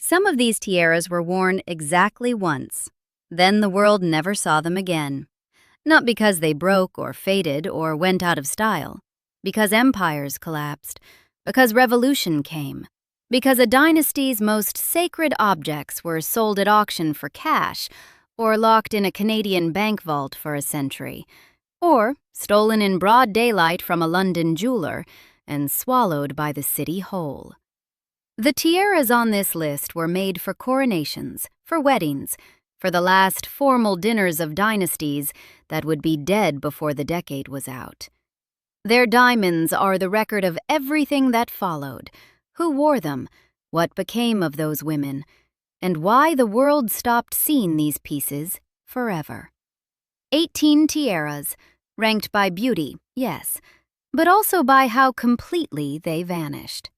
Some of these tiaras were worn exactly once. Then the world never saw them again. Not because they broke or faded or went out of style. Because empires collapsed. Because revolution came. Because a dynasty's most sacred objects were sold at auction for cash, or locked in a Canadian bank vault for a century, or stolen in broad daylight from a London jeweler and swallowed by the city whole. The tiaras on this list were made for coronations, for weddings, for the last formal dinners of dynasties that would be dead before the decade was out. Their diamonds are the record of everything that followed, who wore them, what became of those women, and why the world stopped seeing these pieces forever. 18 tiaras, ranked by beauty, yes, but also by how completely they vanished.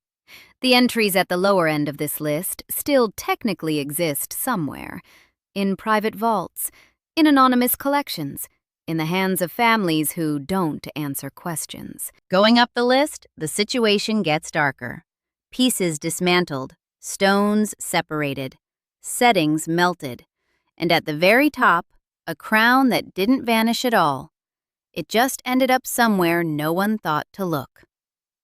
The entries at the lower end of this list still technically exist somewhere, in private vaults, in anonymous collections, in the hands of families who don't answer questions. Going up the list, the situation gets darker. Pieces dismantled, stones separated, settings melted, and at the very top, a crown that didn't vanish at all. It just ended up somewhere no one thought to look.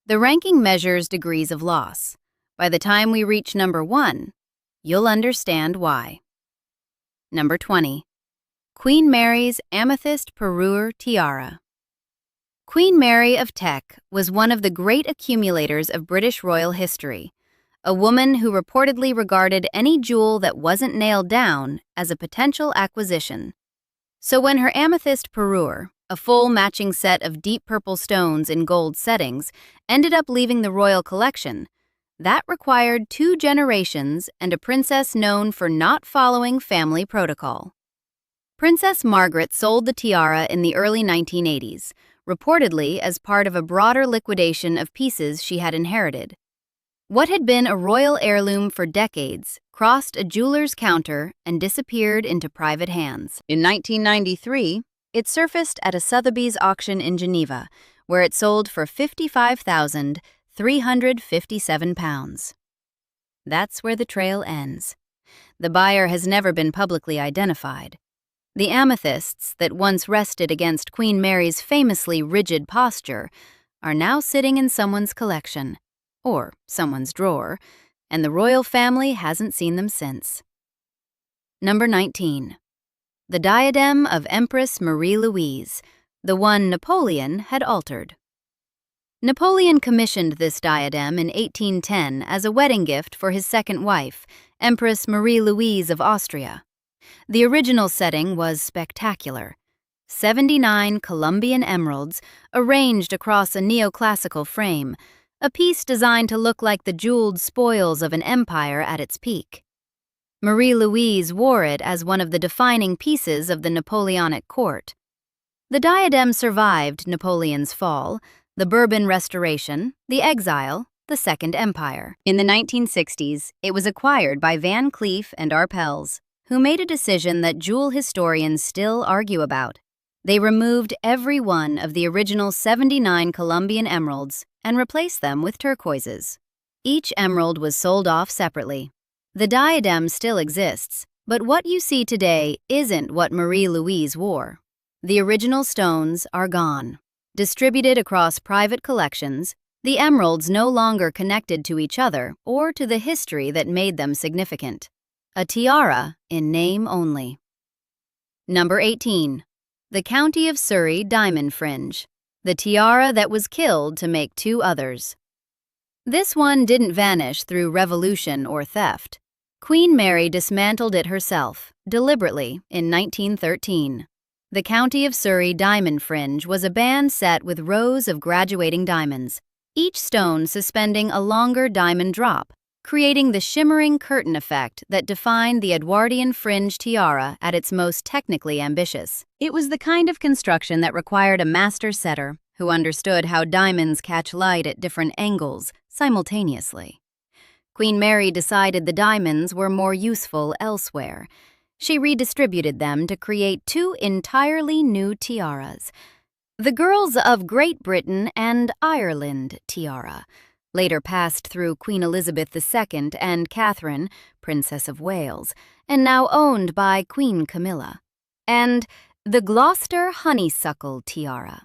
The ranking measures degrees of loss. By the time we reach number 1, you'll understand why. Number 20. Queen Mary's Amethyst Parure Tiara. Queen Mary of Teck was one of the great accumulators of British royal history, a woman who reportedly regarded any jewel that wasn't nailed down as a potential acquisition. So when her amethyst parure, a full matching set of deep purple stones in gold settings, ended up leaving the royal collection, that required 2 generations and a princess known for not following family protocol. Princess Margaret sold the tiara in the early 1980s, reportedly as part of a broader liquidation of pieces she had inherited. What had been a royal heirloom for decades crossed a jeweler's counter and disappeared into private hands. In 1993, it surfaced at a Sotheby's auction in Geneva, where it sold for £55,357. That's where the trail ends. The buyer has never been publicly identified. The amethysts that once rested against Queen Mary's famously rigid posture are now sitting in someone's collection, or someone's drawer, and the royal family hasn't seen them since. Number 19. The diadem of Empress Marie-Louise, the one Napoleon had altered. Napoleon commissioned this diadem in 1810 as a wedding gift for his second wife, Empress Marie-Louise of Austria. The original setting was spectacular. 79 Colombian emeralds arranged across a neoclassical frame, a piece designed to look like the jeweled spoils of an empire at its peak. Marie-Louise wore it as one of the defining pieces of the Napoleonic court. The diadem survived Napoleon's fall, the Bourbon Restoration, the exile, the Second Empire. In the 1960s, it was acquired by Van Cleef and Arpels, who made a decision that jewel historians still argue about. They removed every one of the original 79 Colombian emeralds and replaced them with turquoises. Each emerald was sold off separately. The diadem still exists, but what you see today isn't what Marie-Louise wore. The original stones are gone. Distributed across private collections, the emeralds no longer connected to each other or to the history that made them significant. A tiara in name only. Number 18. The County of Surrey Diamond Fringe, the tiara that was killed to make 2 others. This one didn't vanish through revolution or theft. Queen Mary dismantled it herself, deliberately, in 1913. The County of Surrey Diamond Fringe was a band set with rows of graduating diamonds, each stone suspending a longer diamond drop, creating the shimmering curtain effect that defined the Edwardian fringe tiara at its most technically ambitious. It was the kind of construction that required a master setter who understood how diamonds catch light at different angles simultaneously. Queen Mary decided the diamonds were more useful elsewhere. She redistributed them to create 2 entirely new tiaras. The Girls of Great Britain and Ireland tiara, later passed through Queen Elizabeth II and Catherine, Princess of Wales, and now owned by Queen Camilla. And the Gloucester honeysuckle tiara.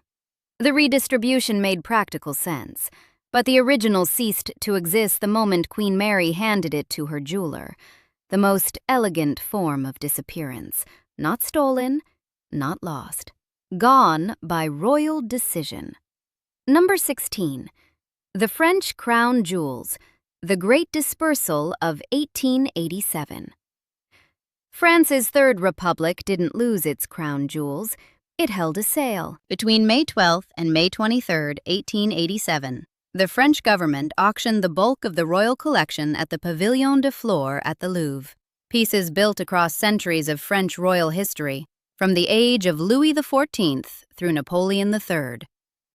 The redistribution made practical sense, but the original ceased to exist the moment Queen Mary handed it to her jeweler. The most elegant form of disappearance, not stolen, not lost. Gone by royal decision. Number 16. The French crown jewels, the Great Dispersal of 1887. France's Third Republic didn't lose its crown jewels. It held a sale. Between May 12th and May 23rd, 1887, the French government auctioned the bulk of the royal collection at the Pavillon de Flore at the Louvre. Pieces built across centuries of French royal history, from the age of Louis XIV through Napoleon III.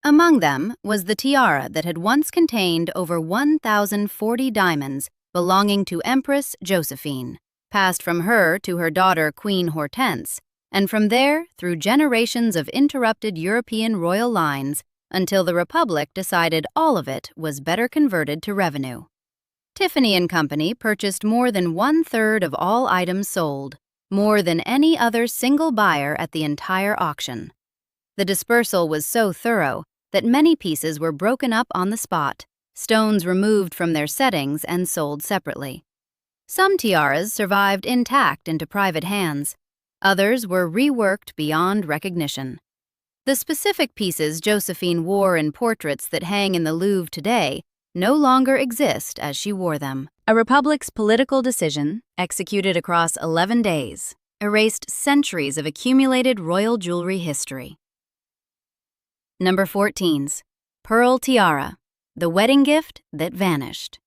Among them was the tiara that had once contained over 1,040 diamonds belonging to Empress Josephine, passed from her to her daughter Queen Hortense, and from there through generations of interrupted European royal lines until the Republic decided all of it was better converted to revenue. Tiffany & Company purchased more than 1/3 of all items sold, more than any other single buyer at the entire auction. The dispersal was so thorough that many pieces were broken up on the spot, stones removed from their settings and sold separately. Some tiaras survived intact into private hands. Others were reworked beyond recognition. The specific pieces Josephine wore in portraits that hang in the Louvre today no longer exist as she wore them. A republic's political decision, executed across 11 days, erased centuries of accumulated royal jewelry history. Number 14's Pearl Tiara, the wedding gift that vanished.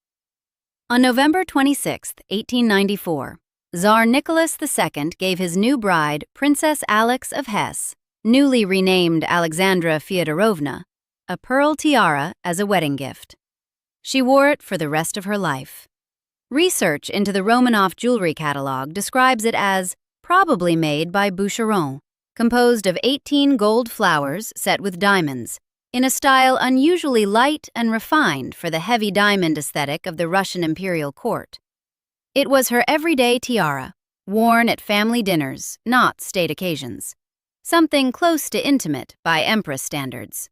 On November 26, 1894, Tsar Nicholas II gave his new bride, Princess Alix of Hesse, newly renamed Alexandra Fyodorovna, a pearl tiara as a wedding gift. She wore it for the rest of her life. Research into the Romanov jewelry catalog describes it as probably made by Boucheron, composed of 18 gold flowers set with diamonds, in a style unusually light and refined for the heavy diamond aesthetic of the Russian imperial court. It was her everyday tiara, worn at family dinners, not state occasions. Something close to intimate by Empress standards.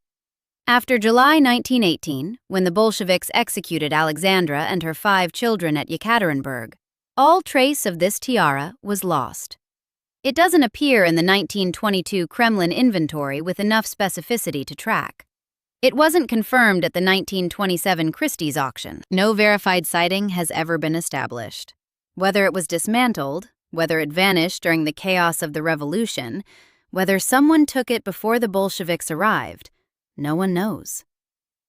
After July 1918, when the Bolsheviks executed Alexandra and her 5 children at Yekaterinburg, all trace of this tiara was lost. It doesn't appear in the 1922 Kremlin inventory with enough specificity to track. It wasn't confirmed at the 1927 Christie's auction. No verified sighting has ever been established. Whether it was dismantled, whether it vanished during the chaos of the revolution, whether someone took it before the Bolsheviks arrived, no one knows.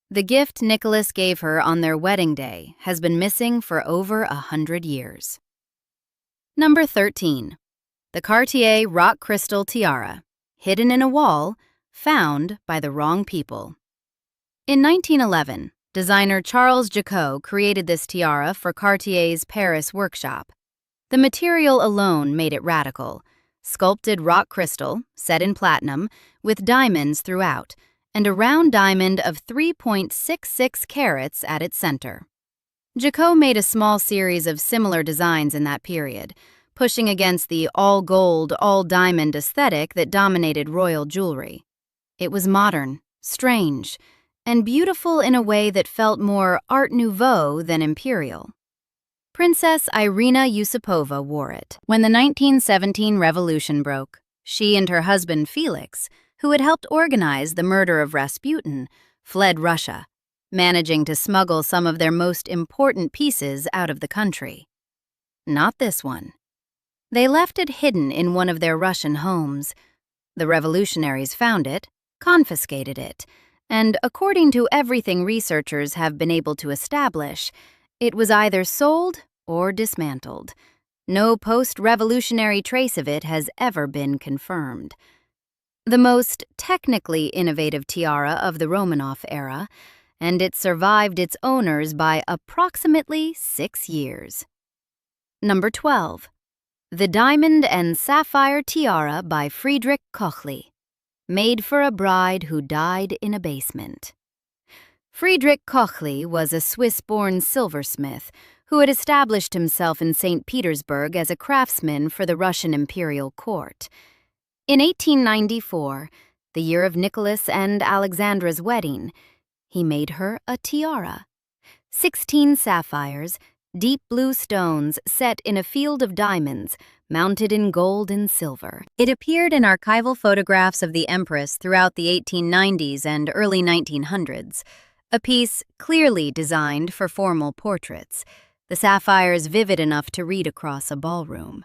The gift Nicholas gave her on their wedding day has been missing for over 100 years. Number 13. The Cartier rock crystal tiara, hidden in a wall, found by the wrong people. In 1911, designer Charles Jacot created this tiara for Cartier's Paris workshop. The material alone made it radical: sculpted rock crystal, set in platinum, with diamonds throughout, and a round diamond of 3.66 carats at its center. Jacot made a small series of similar designs in that period, pushing against the all-gold, all-diamond aesthetic that dominated royal jewelry. It was modern, strange, and beautiful in a way that felt more Art Nouveau than imperial. Princess Irina Yusupova wore it. When the 1917 revolution broke, she and her husband Felix, who had helped organize the murder of Rasputin, fled Russia, managing to smuggle some of their most important pieces out of the country. Not this one. They left it hidden in one of their Russian homes. The revolutionaries found it, confiscated it, and according to everything researchers have been able to establish, it was either sold or dismantled. No post-revolutionary trace of it has ever been confirmed. The most technically innovative tiara of the Romanov era, and it survived its owners by approximately 6 years. Number 12. The Diamond and Sapphire Tiara by Friedrich Kochli, made for a bride who died in a basement. Friedrich Kochli was a Swiss-born silversmith who had established himself in St. Petersburg as a craftsman for the Russian imperial court. In 1894, the year of Nicholas and Alexandra's wedding, he made her a tiara. 16 sapphires, deep blue stones set in a field of diamonds, mounted in gold and silver. It appeared in archival photographs of the Empress throughout the 1890s and early 1900s, a piece clearly designed for formal portraits, the sapphires vivid enough to read across a ballroom.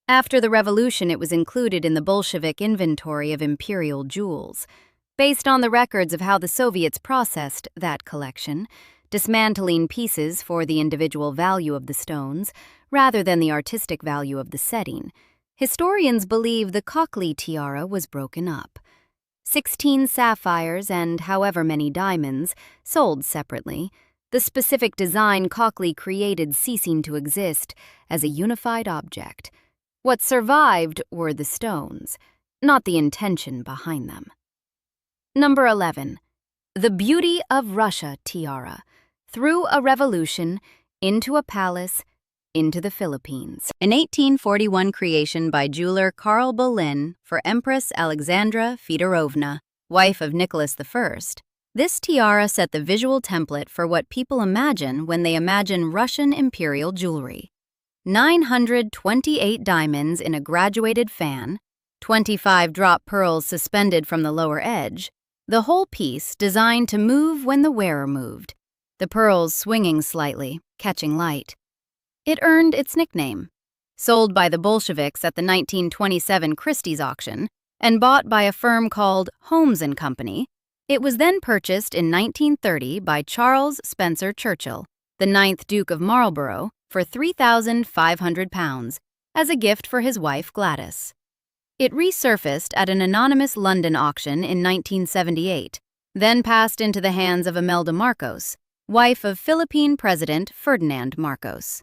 After the revolution, it was included in the Bolshevik inventory of imperial jewels. Based on the records of how the Soviets processed that collection, dismantling pieces for the individual value of the stones rather than the artistic value of the setting, historians believe the Kochli tiara was broken up. 16 sapphires and however many diamonds, sold separately, the specific design Kochli created ceasing to exist as a unified object. What survived were the stones, not the intention behind them. Number 11. The Beauty of Russia tiara. Through a revolution, into a palace, into the Philippines. An 1841 creation by jeweler Karl Boleyn for Empress Alexandra Fedorovna, wife of Nicholas I, this tiara set the visual template for what people imagine when they imagine Russian imperial jewelry. 928 diamonds in a graduated fan, 25 drop pearls suspended from the lower edge, the whole piece designed to move when the wearer moved, the pearls swinging slightly, catching light. It earned its nickname. Sold by the Bolsheviks at the 1927 Christie's auction and bought by a firm called Holmes & Company, it was then purchased in 1930 by Charles Spencer Churchill, the 9th Duke of Marlborough, for £3,500 as a gift for his wife Gladys. It resurfaced at an anonymous London auction in 1978, then passed into the hands of Imelda Marcos, wife of Philippine President Ferdinand Marcos.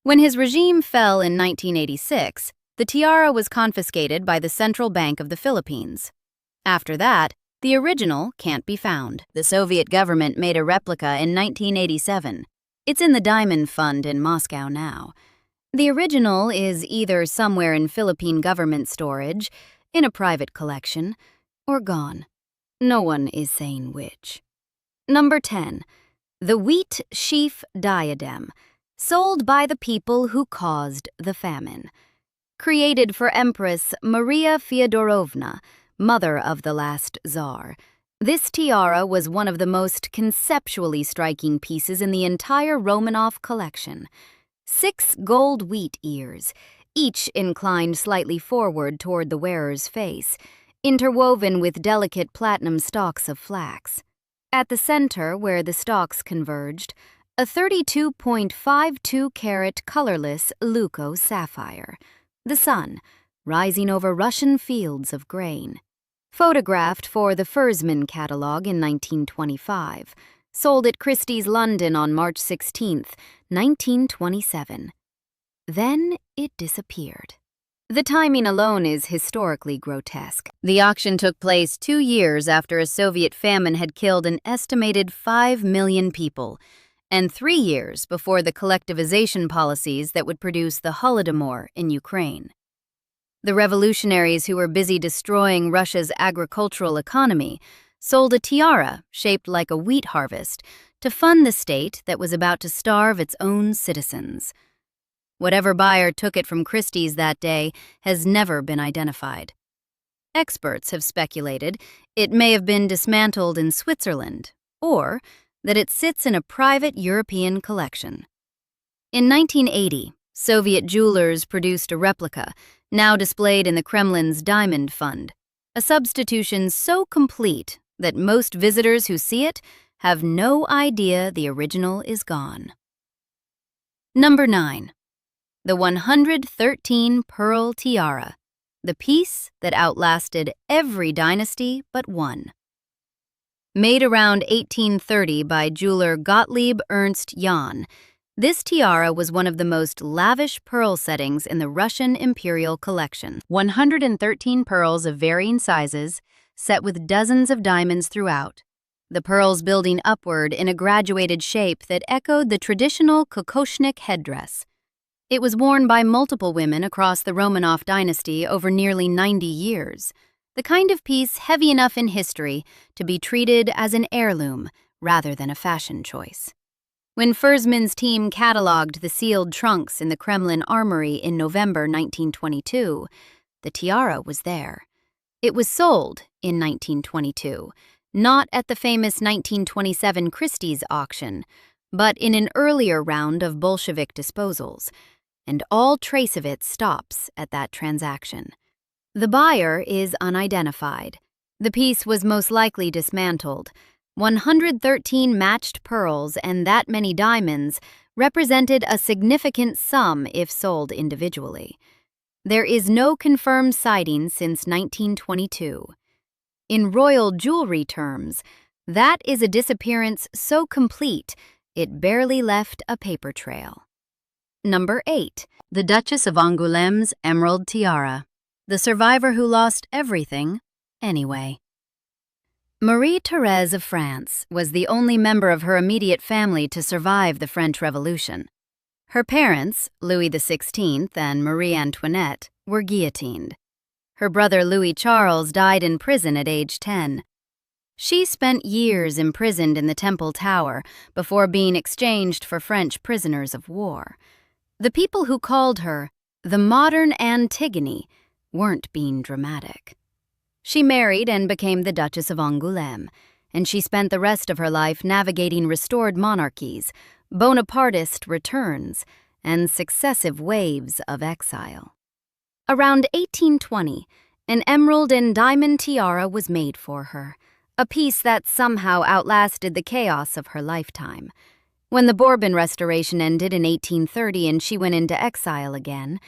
When his regime fell in 1986, the tiara was confiscated by the Central Bank of the Philippines. After that, the original can't be found. The Soviet government made a replica in 1987. It's in the Diamond Fund in Moscow now. The original is either somewhere in Philippine government storage, in a private collection, or gone. No one is saying which. Number 10. The Wheat Sheaf Diadem, sold by the people who caused the famine. Created for Empress Maria Feodorovna, mother of the last Tsar, this tiara was one of the most conceptually striking pieces in the entire Romanov collection. 6 gold wheat ears, each inclined slightly forward toward the wearer's face, interwoven with delicate platinum stalks of flax. At the center, where the stalks converged, a 32.52-carat colorless Leuco sapphire, the sun, rising over Russian fields of grain. Photographed for the Fersman catalog in 1925, sold at Christie's London on March 16, 1927. Then it disappeared. The timing alone is historically grotesque. The auction took place 2 years after a Soviet famine had killed an estimated 5 million people, and 3 years before the collectivization policies that would produce the Holodomor in Ukraine. The revolutionaries who were busy destroying Russia's agricultural economy sold a tiara shaped like a wheat harvest to fund the state that was about to starve its own citizens. Whatever buyer took it from Christie's that day has never been identified. Experts have speculated it may have been dismantled in Switzerland, or that it sits in a private European collection. In 1980, Soviet jewelers produced a replica, now displayed in the Kremlin's Diamond Fund, a substitution so complete that most visitors who see it have no idea the original is gone. Number 9. The 113 Pearl Tiara, the piece that outlasted every dynasty but one. Made around 1830 by jeweler Gottlieb Ernst Jahn, this tiara was one of the most lavish pearl settings in the Russian imperial collection. 113 pearls of varying sizes, set with dozens of diamonds throughout. the pearls building upward in a graduated shape that echoed the traditional kokoshnik headdress. It was worn by multiple women across the Romanov dynasty over nearly 90 years, the kind of piece heavy enough in history to be treated as an heirloom rather than a fashion choice. When Fersman's team catalogued the sealed trunks in the Kremlin armory in November 1922, the tiara was there. It was sold in 1922, not at the famous 1927 Christie's auction, but in an earlier round of Bolshevik disposals, and all trace of it stops at that transaction. The buyer is unidentified. The piece was most likely dismantled. 113 matched pearls and that many diamonds represented a significant sum if sold individually. There is no confirmed sighting since 1922. In royal jewelry terms, that is a disappearance so complete it barely left a paper trail. Number 8. The Duchess of Angoulême's Emerald Tiara. The survivor who lost everything anyway. Marie-Thérèse of France was the only member of her immediate family to survive the French Revolution. Her parents, Louis XVI and Marie Antoinette, were guillotined. Her brother Louis Charles died in prison at age 10. She spent years imprisoned in the Temple Tower before being exchanged for French prisoners of war. The people who called her the modern Antigone weren't being dramatic. She married and became the Duchess of Angoulême, and she spent the rest of her life navigating restored monarchies, Bonapartist returns, and successive waves of exile. Around 1820, an emerald and diamond tiara was made for her, a piece that somehow outlasted the chaos of her lifetime. When the Bourbon Restoration ended in 1830 and she went into exile again,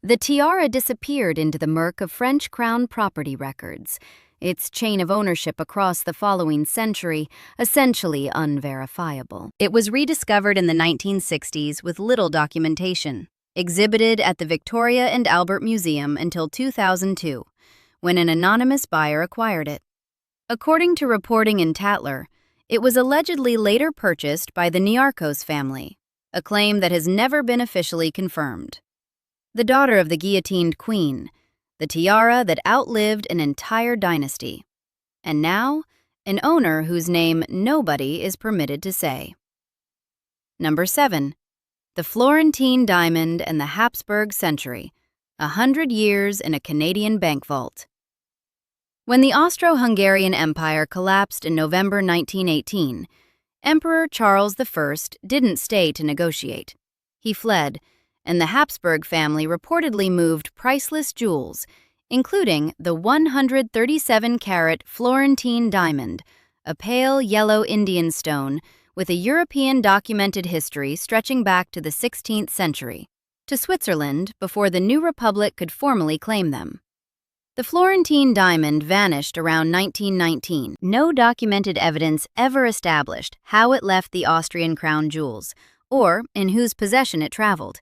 the tiara disappeared into the murk of French crown property records, its chain of ownership across the following century essentially unverifiable. It was rediscovered in the 1960s with little documentation, exhibited at the Victoria and Albert Museum until 2002, when an anonymous buyer acquired it. According to reporting in Tatler, it was allegedly later purchased by the Niarchos family, a claim that has never been officially confirmed. The daughter of the guillotined queen, the tiara that outlived an entire dynasty, and now an owner whose name nobody is permitted to say. Number 7. The Florentine Diamond and the Habsburg Century, 100 years in a Canadian bank vault. When the Austro-Hungarian Empire collapsed in November 1918, Emperor Charles I didn't stay to negotiate. He fled, and the Habsburg family reportedly moved priceless jewels, including the 137-carat Florentine diamond, a pale yellow Indian stone with a European documented history stretching back to the 16th century, to Switzerland before the new republic could formally claim them. The Florentine diamond vanished around 1919. No documented evidence ever established how it left the Austrian crown jewels, or in whose possession it traveled.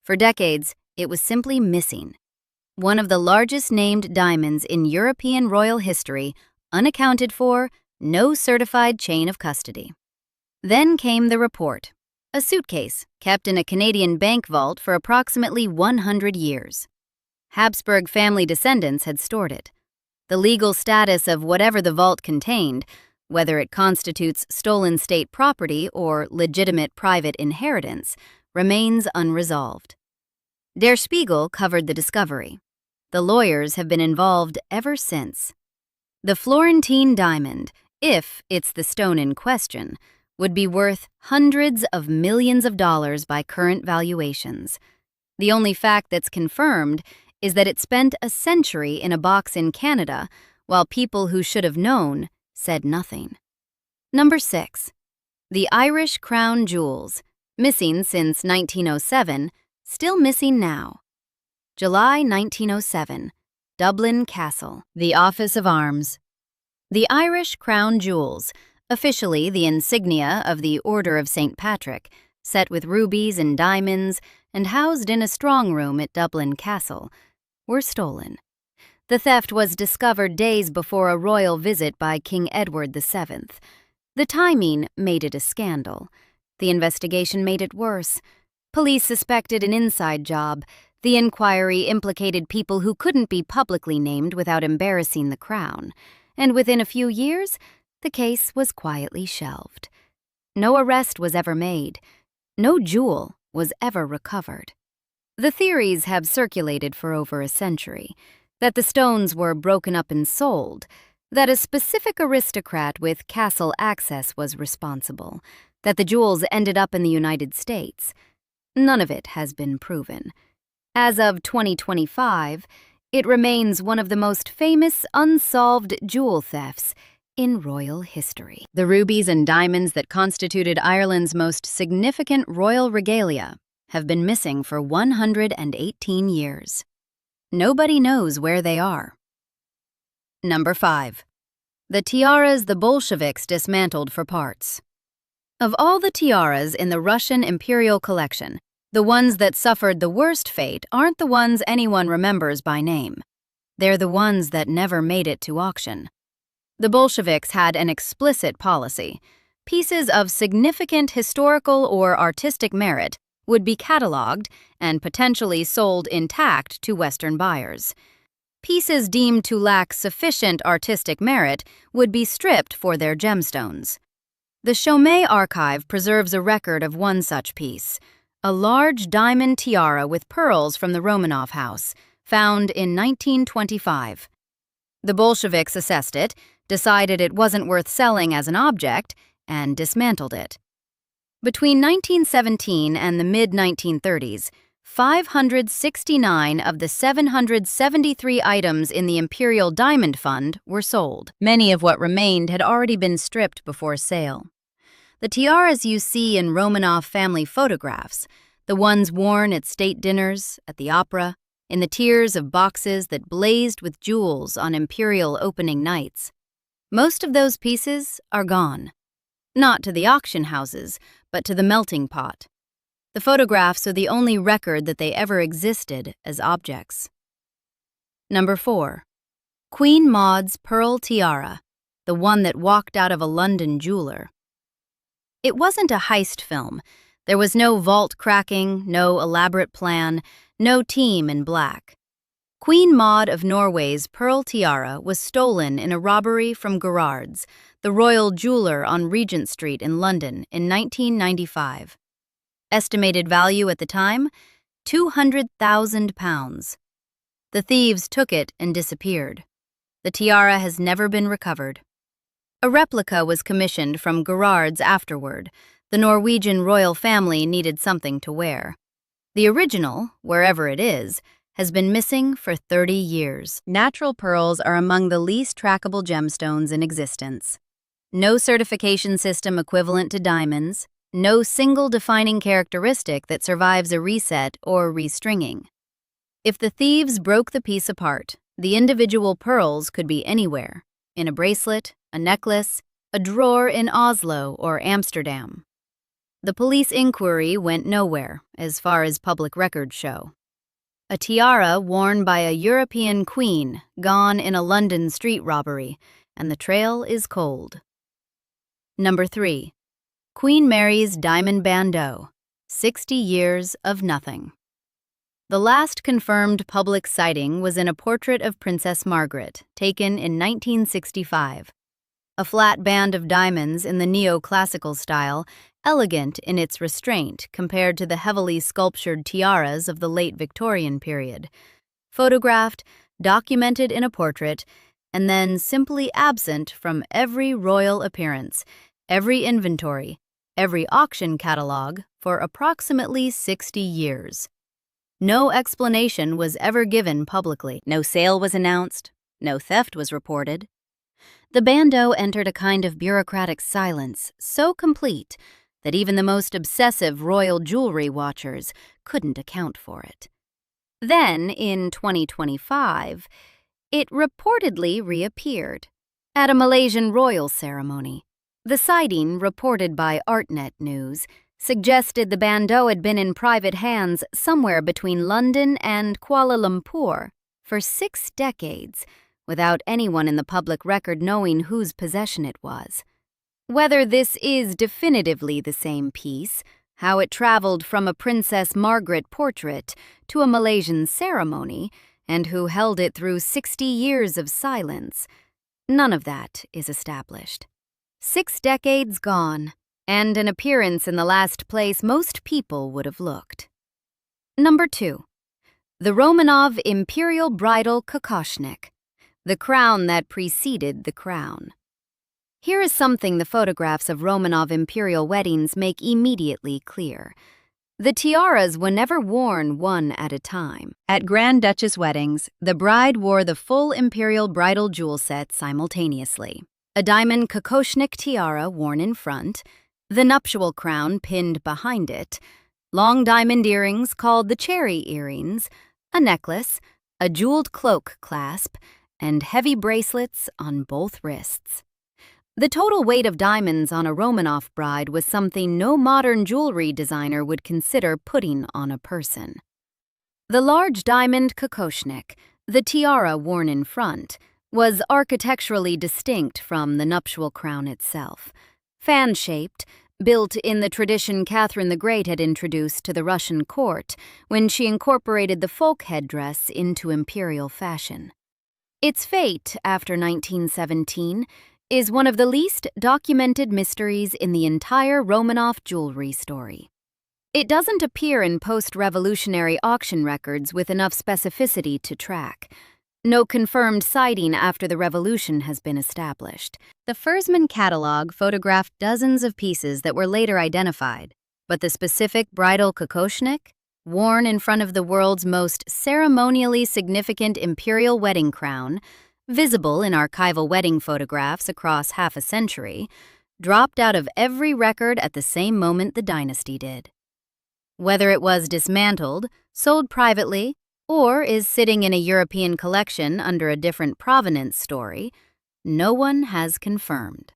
For decades, it was simply missing. One of the largest named diamonds in European royal history, unaccounted for, no certified chain of custody. Then came the report, a suitcase kept in a Canadian bank vault for approximately 100 years. Habsburg family descendants had stored it. The legal status of whatever the vault contained, whether it constitutes stolen state property or legitimate private inheritance, remains unresolved. Der Spiegel covered the discovery. The lawyers have been involved ever since. The Florentine diamond, if it's the stone in question, would be worth hundreds of millions of dollars by current valuations. The only fact that's confirmed is that it spent a century in a box in Canada, while people who should have known said nothing. Number 6. The Irish crown jewels, missing since 1907, still missing now. July 1907, Dublin Castle, the Office of Arms. The Irish crown jewels, officially the insignia of the Order of St. Patrick, set with rubies and diamonds and housed in a strong room at Dublin Castle, were stolen. The theft was discovered days before a royal visit by King Edward VII. The timing made it a scandal. The investigation made it worse. Police suspected an inside job. The inquiry implicated people who couldn't be publicly named without embarrassing the crown. And within a few years, the case was quietly shelved. No arrest was ever made. No jewel was ever recovered. The theories have circulated for over a century, that the stones were broken up and sold, that a specific aristocrat with castle access was responsible, that the jewels ended up in the United States. None of it has been proven. As of 2025, it remains one of the most famous unsolved jewel thefts in royal history. The rubies and diamonds that constituted Ireland's most significant royal regalia have been missing for 118 years. Nobody knows where they are. Number 5. The tiaras the Bolsheviks dismantled for parts. Of all the tiaras in the Russian imperial collection, the ones that suffered the worst fate aren't the ones anyone remembers by name. They're the ones that never made it to auction. The Bolsheviks had an explicit policy. Pieces of significant historical or artistic merit would be catalogued and potentially sold intact to Western buyers. Pieces deemed to lack sufficient artistic merit would be stripped for their gemstones. The Chaumet archive preserves a record of one such piece, a large diamond tiara with pearls from the Romanov house, found in 1925. The Bolsheviks assessed it, decided it wasn't worth selling as an object, and dismantled it. Between 1917 and the mid-1930s, 569 of the 773 items in the Imperial Diamond Fund were sold. Many of what remained had already been stripped before sale. The tiaras you see in Romanov family photographs, the ones worn at state dinners, at the opera, in the tiers of boxes that blazed with jewels on imperial opening nights, most of those pieces are gone. Not to the auction houses, but to the melting pot. The photographs are the only record that they ever existed as objects. Number 4. Queen Maud's pearl tiara, the one that walked out of a London jeweler. It wasn't a heist film. There was no vault cracking, no elaborate plan, no team in black. Queen Maud of Norway's pearl tiara was stolen in a robbery from Gerrard's, the royal jeweler on Regent Street in London, in 1995. Estimated value at the time, £200,000. The thieves took it and disappeared. The tiara has never been recovered. A replica was commissioned from Gerrard's afterward. The Norwegian royal family needed something to wear. The original, wherever it is, has been missing for 30 years. Natural pearls are among the least trackable gemstones in existence. No certification system equivalent to diamonds, no single defining characteristic that survives a reset or restringing. If the thieves broke the piece apart, the individual pearls could be anywhere, in a bracelet, a necklace, a drawer in Oslo or Amsterdam. The police inquiry went nowhere, as far as public records show. A tiara worn by a European queen, gone in a London street robbery, and the trail is cold. Number 3. Queen Mary's diamond bandeau, 60 years of nothing. The last confirmed public sighting was in a portrait of Princess Margaret, taken in 1965. A flat band of diamonds in the neoclassical style, elegant in its restraint compared to the heavily sculptured tiaras of the late Victorian period. Photographed, documented in a portrait, and then simply absent from every royal appearance, every inventory, every auction catalog for approximately 60 years. No explanation was ever given publicly. No sale was announced. No theft was reported. The bandeau entered a kind of bureaucratic silence so complete that even the most obsessive royal jewelry watchers couldn't account for it. Then, in 2025, it reportedly reappeared at a Malaysian royal ceremony. The sighting, reported by ArtNet News, suggested the bandeau had been in private hands somewhere between London and Kuala Lumpur for 6 decades, without anyone in the public record knowing whose possession it was. Whether this is definitively the same piece, how it traveled from a Princess Margaret portrait to a Malaysian ceremony, and who held it through 60 years of silence, none of that is established. 6 decades gone, and an appearance in the last place most people would have looked. Number 2. The Romanov Imperial Bridal Kokoshnik, the crown that preceded the crown. Here is something the photographs of Romanov imperial weddings make immediately clear. The tiaras were never worn one at a time. At Grand Duchess weddings, the bride wore the full imperial bridal jewel set simultaneously. A diamond kokoshnik tiara worn in front, the nuptial crown pinned behind it, long diamond earrings called the cherry earrings, a necklace, a jeweled cloak clasp, and heavy bracelets on both wrists. The total weight of diamonds on a Romanov bride was something no modern jewelry designer would consider putting on a person. The large diamond kokoshnik, the tiara worn in front, was architecturally distinct from the nuptial crown itself. Fan-shaped, built in the tradition Catherine the Great had introduced to the Russian court when she incorporated the folk headdress into imperial fashion. Its fate, after 1917, is one of the least documented mysteries in the entire Romanov jewelry story. It doesn't appear in post-revolutionary auction records with enough specificity to track. No confirmed sighting after the revolution has been established. The Fersman catalog photographed dozens of pieces that were later identified, but the specific bridal kokoshnik, worn in front of the world's most ceremonially significant imperial wedding crown, visible in archival wedding photographs across half a century, dropped out of every record at the same moment the dynasty did. Whether it was dismantled, sold privately, or is sitting in a European collection under a different provenance story, no one has confirmed.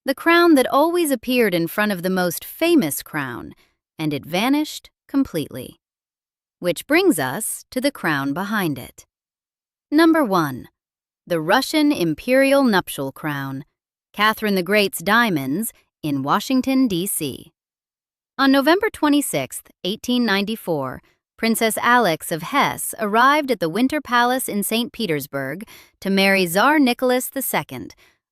The crown that always appeared in front of the most famous crown, and it vanished completely. Which brings us to the crown behind it. Number 1. The Russian Imperial Nuptial Crown, Catherine the Great's Diamonds, in Washington, D.C. On November 26, 1894, Princess Alix of Hesse arrived at the Winter Palace in St. Petersburg to marry Tsar Nicholas II,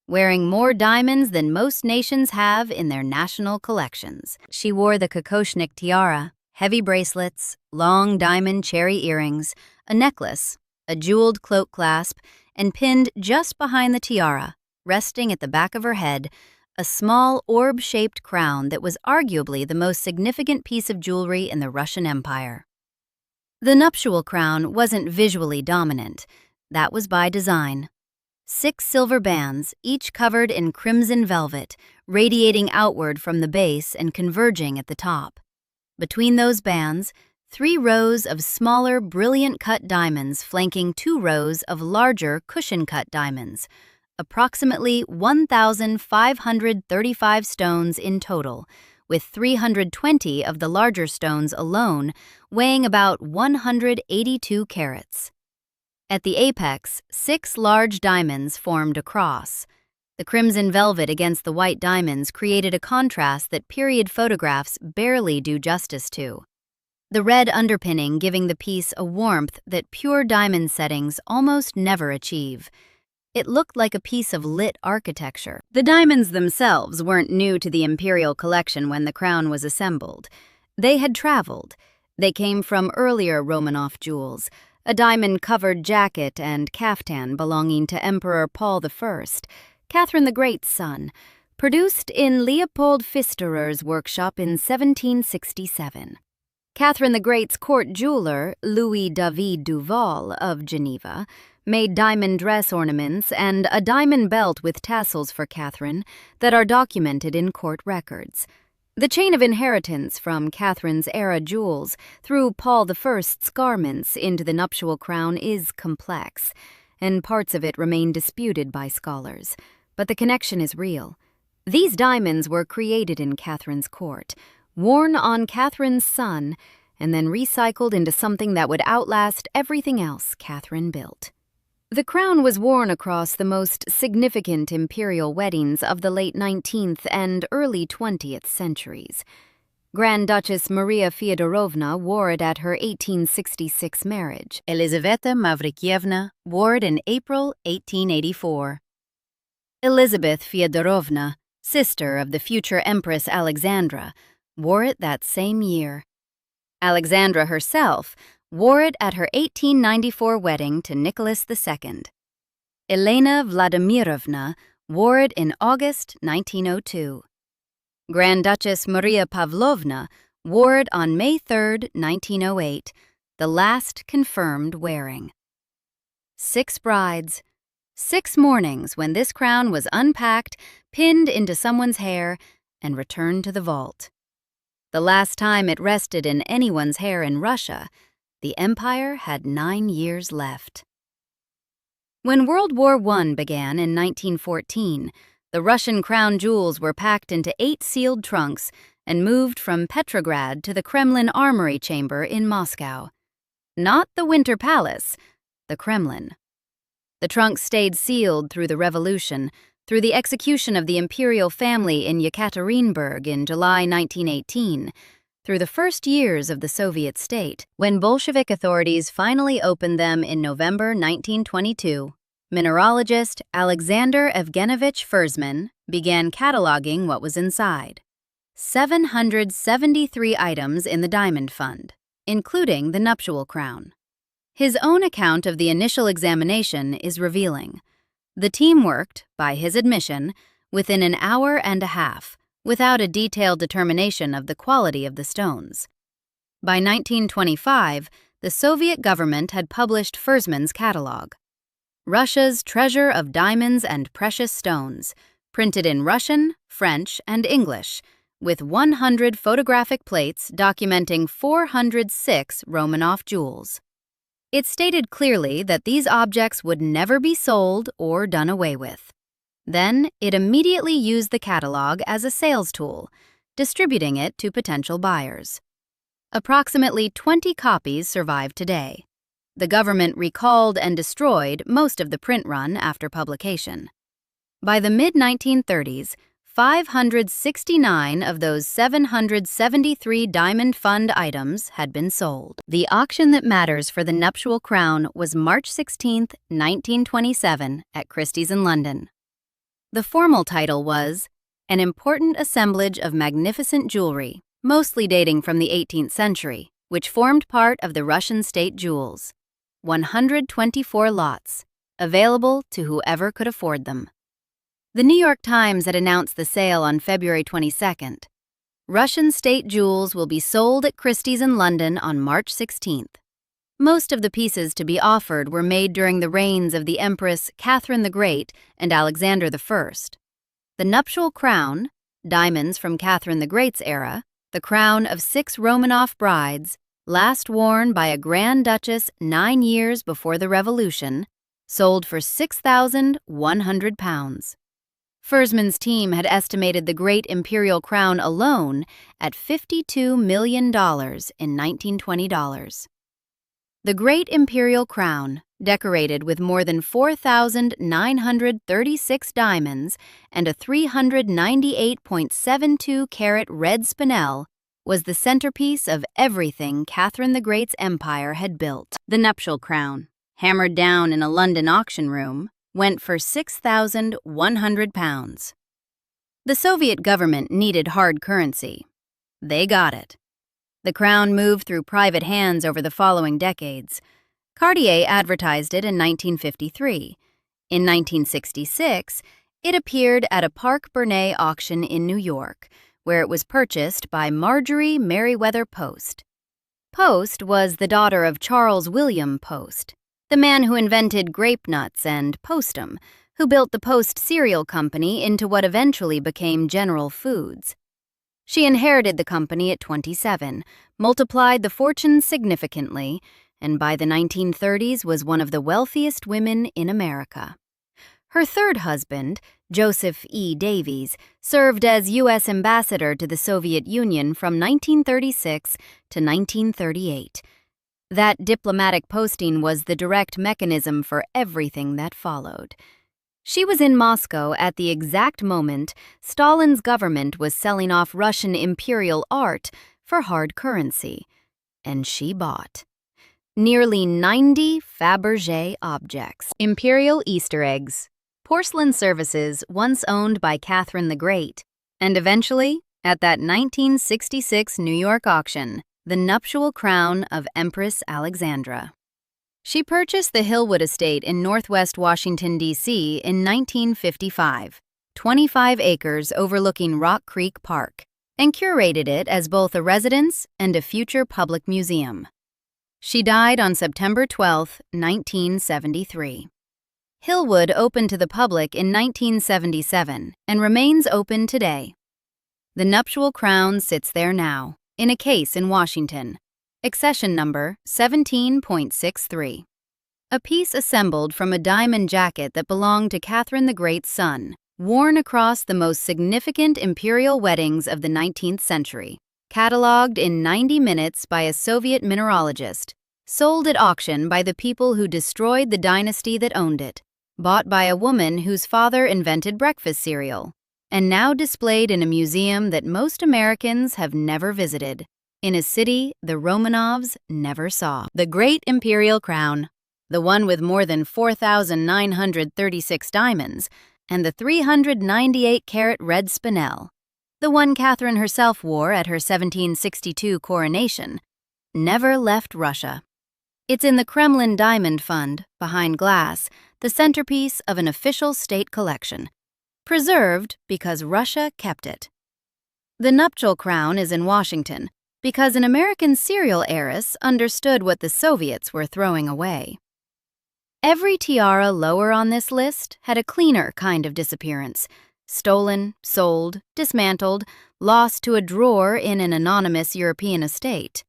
wearing more diamonds than most nations have in their national collections. She wore the kokoshnik tiara, heavy bracelets, long diamond cherry earrings, a necklace, a jeweled cloak clasp, and pinned just behind the tiara, resting at the back of her head, a small orb-shaped crown that was arguably the most significant piece of jewelry in the Russian Empire. The nuptial crown wasn't visually dominant. That was by design. 6 silver bands, each covered in crimson velvet, radiating outward from the base and converging at the top. Between those bands, 3 rows of smaller, brilliant-cut diamonds flanking 2 rows of larger, cushion-cut diamonds, approximately 1,535 stones in total, with 320 of the larger stones alone weighing about 182 carats. At the apex, 6 large diamonds formed a cross. The crimson velvet against the white diamonds created a contrast that period photographs barely do justice to. The red underpinning giving the piece a warmth that pure diamond settings almost never achieve. It looked like a piece of lit architecture. The diamonds themselves weren't new to the imperial collection when the crown was assembled. They had traveled. They came from earlier Romanov jewels, a diamond-covered jacket and caftan belonging to Emperor Paul I, Catherine the Great's son, produced in Leopold Pfisterer's workshop in 1767. Catherine the Great's court jeweler, Louis David Duval of Geneva, made diamond dress ornaments and a diamond belt with tassels for Catherine that are documented in court records. The chain of inheritance from Catherine's era jewels through Paul I's garments into the nuptial crown is complex, and parts of it remain disputed by scholars. But the connection is real. These diamonds were created in Catherine's court, worn on Catherine's son, and then recycled into something that would outlast everything else Catherine built. The crown was worn across the most significant imperial weddings of the late 19th and early 20th centuries. Grand Duchess Maria Feodorovna wore it at her 1866 marriage. Elizaveta Mavrikyevna wore it in April 1884. Elizabeth Feodorovna, sister of the future Empress Alexandra, wore it that same year. Alexandra herself wore it at her 1894 wedding to Nicholas II. Elena Vladimirovna wore it in August 1902. Grand Duchess Maria Pavlovna wore it on May 3, 1908, the last confirmed wearing. 6 brides, 6 mornings when this crown was unpacked, pinned into someone's hair, and returned to the vault. The last time it rested in anyone's hair in Russia, the empire had 9 years left. When World War I began in 1914, the Russian crown jewels were packed into 8 sealed trunks and moved from Petrograd to the Kremlin Armory Chamber in Moscow. Not the Winter Palace, the Kremlin. The trunks stayed sealed through the revolution, through the execution of the imperial family in Yekaterinburg in July 1918, through the first years of the Soviet state, when Bolshevik authorities finally opened them in November 1922. Mineralogist Alexander Evgenovich Fersman began cataloging what was inside. 773 items in the Diamond Fund, including the nuptial crown. His own account of the initial examination is revealing. The team worked, by his admission, within an hour and a half, without a detailed determination of the quality of the stones. By 1925, the Soviet government had published Fersman's catalog. Russia's Treasure of Diamonds and Precious Stones, printed in Russian, French, and English, with 100 photographic plates documenting 406 Romanov jewels. It stated clearly that these objects would never be sold or done away with. Then, it immediately used the catalog as a sales tool, distributing it to potential buyers. Approximately 20 copies survive today. The government recalled and destroyed most of the print run after publication. By the mid-1930s, 569 of those 773 Diamond Fund items had been sold. The auction that matters for the nuptial crown was March 16, 1927, at Christie's in London. The formal title was An Important Assemblage of Magnificent Jewelry, mostly dating from the 18th century, which formed part of the Russian state jewels. 124 lots, available to whoever could afford them. The New York Times had announced the sale on February 22nd. Russian state jewels will be sold at Christie's in London on March 16th. Most of the pieces to be offered were made during the reigns of the Empress Catherine the Great and Alexander I. The nuptial crown, diamonds from Catherine the Great's era, the crown of 6 Romanov brides, last worn by a Grand Duchess 9 years before the Revolution, sold for £6,100. Fersman's team had estimated the Great Imperial Crown alone at $52 million in 1920 dollars. The Great Imperial Crown, decorated with more than 4,936 diamonds and a 398.72-carat red spinel, was the centerpiece of everything Catherine the Great's empire had built. The nuptial crown, hammered down in a London auction room, went for £6,100. The Soviet government needed hard currency. They got it. The crown moved through private hands over the following decades. Cartier advertised it in 1953. In 1966, it appeared at a Park Bernay auction in New York, where it was purchased by Marjorie Merriweather Post. Post was the daughter of Charles William Post, the man who invented grape nuts and Postum, who built the Post cereal company into what eventually became General Foods. She inherited the company at 27, multiplied the fortune significantly, and by the 1930s was one of the wealthiest women in America. Her third husband, Joseph E. Davies, served as U.S. ambassador to the Soviet Union from 1936 to 1938. That diplomatic posting was the direct mechanism for everything that followed. She was in Moscow at the exact moment Stalin's government was selling off Russian imperial art for hard currency, and she bought nearly 90 Fabergé objects, imperial Easter eggs, porcelain services once owned by Catherine the Great, and eventually, at that 1966 New York auction, the nuptial crown of Empress Alexandra. She purchased the Hillwood estate in northwest Washington, D.C. in 1955, 25 acres overlooking Rock Creek Park, and curated it as both a residence and a future public museum. She died on September 12, 1973. Hillwood opened to the public in 1977 and remains open today. The nuptial crown sits there now, in a case in Washington. Accession number 17.63. A piece assembled from a diamond jacket that belonged to Catherine the Great's son, worn across the most significant imperial weddings of the 19th century, catalogued in 90 minutes by a Soviet mineralogist, sold at auction by the people who destroyed the dynasty that owned it, bought by a woman whose father invented breakfast cereal, and now displayed in a museum that most Americans have never visited, in a city the Romanovs never saw. The Great Imperial Crown, the one with more than 4,936 diamonds, and the 398-carat red spinel, the one Catherine herself wore at her 1762 coronation, never left Russia. It's in the Kremlin Diamond Fund, behind glass, the centerpiece of an official state collection, preserved because Russia kept it. The nuptial crown is in Washington because an American serial heiress understood what the Soviets were throwing away. Every tiara lower on this list had a cleaner kind of disappearance: stolen, sold, dismantled, lost to a drawer in an anonymous European estate.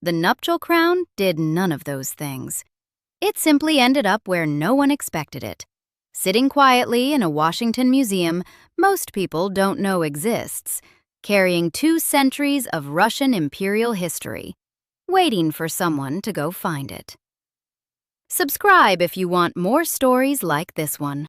The nuptial crown did none of those things. It simply ended up where no one expected it, sitting quietly in a Washington museum most people don't know exists, carrying 2 centuries of Russian imperial history, waiting for someone to go find it. Subscribe if you want more stories like this one.